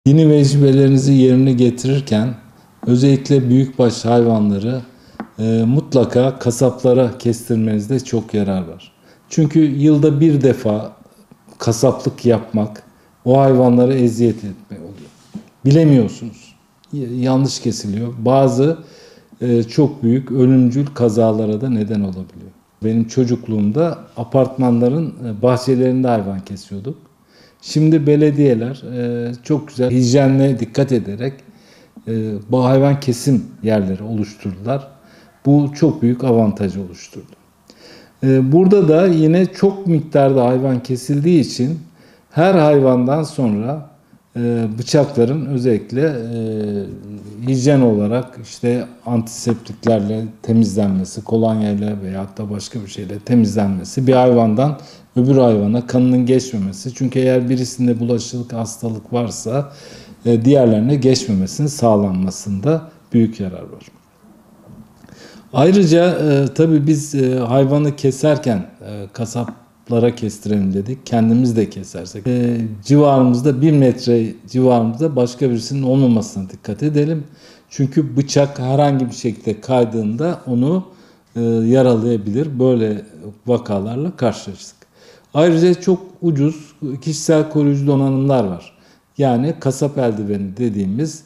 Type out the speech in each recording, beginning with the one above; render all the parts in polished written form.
Dini vecibelerinizi yerine getirirken özellikle büyükbaş hayvanları mutlaka kasaplara kestirmenizde çok yarar var. Çünkü yılda bir defa kasaplık yapmak o hayvanlara eziyet etmek oluyor. Bilemiyorsunuz. Yanlış kesiliyor. Bazı çok büyük ölümcül kazalara da neden olabiliyor. Benim çocukluğumda apartmanların bahçelerinde hayvan kesiyorduk. Şimdi belediyeler çok güzel hijyenle dikkat ederek bu hayvan kesim yerleri oluşturdular. Bu çok büyük avantaj oluşturdu. Burada da yine çok miktarda hayvan kesildiği için her hayvandan sonra bıçakların özellikle hijyen olarak işte antiseptiklerle temizlenmesi, kolonyayla veya da başka bir şeyle temizlenmesi, bir hayvandan öbür hayvana kanının geçmemesi. Çünkü eğer birisinde bulaşıcılık hastalık varsa diğerlerine geçmemesinin sağlanmasında büyük yarar var. Ayrıca tabii biz hayvanı keserken kasaplara kestirelim dedik. Kendimiz de kesersek civarımızda 1 metre civarımızda başka birisinin olmamasına dikkat edelim. Çünkü bıçak herhangi bir şekilde kaydığında onu yaralayabilir. Böyle vakalarla karşılaştık. Ayrıca çok ucuz kişisel koruyucu donanımlar var. Yani kasap eldiveni dediğimiz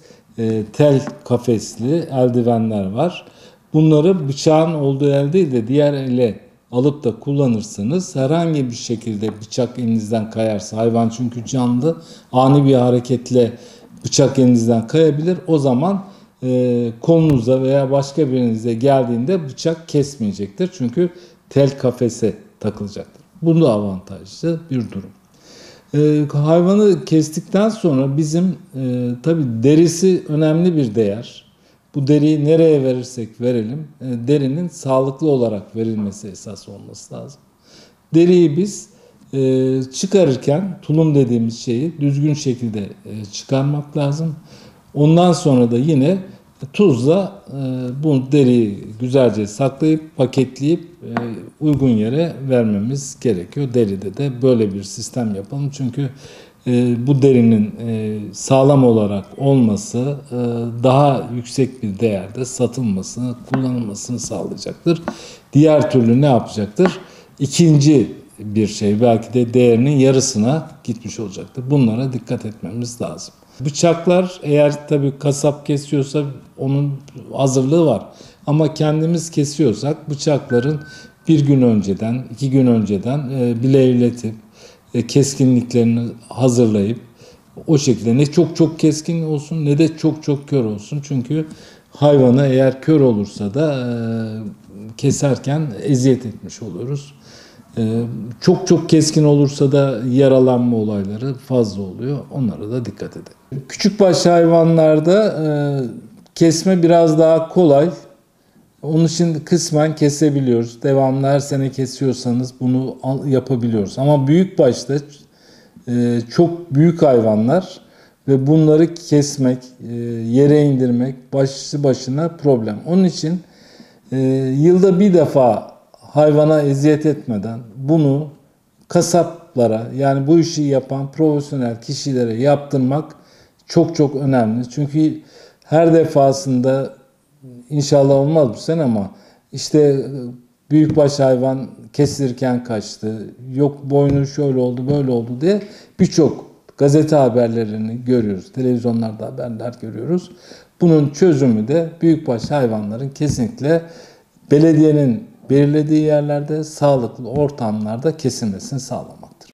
tel kafesli eldivenler var. Bunları bıçağın olduğu el değil de diğer ele alıp da kullanırsanız herhangi bir şekilde bıçak elinizden kayarsa, hayvan çünkü canlı, ani bir hareketle bıçak elinizden kayabilir. O zaman kolunuza veya başka birinize geldiğinde bıçak kesmeyecektir. Çünkü tel kafese takılacaktır. Bu da avantajlı bir durum. Hayvanı kestikten sonra bizim tabii derisi önemli bir değer. Bu deriyi nereye verirsek verelim, derinin sağlıklı olarak verilmesi esas olması lazım. Deriyi biz çıkarırken tulum dediğimiz şeyi düzgün şekilde çıkarmak lazım. Ondan sonra da yine tuzla bu deriyi güzelce saklayıp paketleyip uygun yere vermemiz gerekiyor. Deride de böyle bir sistem yapalım. Çünkü bu derinin sağlam olarak olması daha yüksek bir değerde satılmasını, kullanılmasını sağlayacaktır. Diğer türlü ne yapacaktır? İkinci bir şey belki de değerinin yarısına gitmiş olacaktır. Bunlara dikkat etmemiz lazım. Bıçaklar eğer tabii kasap kesiyorsa onun hazırlığı var. Ama kendimiz kesiyorsak bıçakların 1 gün önceden, 2 gün önceden bilevletip keskinliklerini hazırlayıp o şekilde ne çok keskin olsun ne de çok kör olsun. Çünkü hayvana eğer kör olursa da keserken eziyet etmiş oluruz. Çok keskin olursa da yaralanma olayları fazla oluyor. Onlara da dikkat edelim. Küçükbaş hayvanlarda kesme biraz daha kolay. Onun için kısmen kesebiliyoruz. Devamlı her sene kesiyorsanız bunu yapabiliyoruz. Ama büyükbaşta çok büyük hayvanlar ve bunları kesmek, yere indirmek başlı başına problem. Onun için yılda bir defa hayvana eziyet etmeden bunu kasaplara, yani bu işi yapan profesyonel kişilere yaptırmak çok önemli. Çünkü her defasında inşallah olmaz bu sene ama işte büyükbaş hayvan kesilirken kaçtı, yok boynu şöyle oldu böyle oldu diye birçok gazete haberlerini görüyoruz, televizyonlarda haberler görüyoruz. Bunun çözümü de büyükbaş hayvanların kesinlikle belediyenin belirlediği yerlerde sağlıklı ortamlarda kesilmesini sağlamak.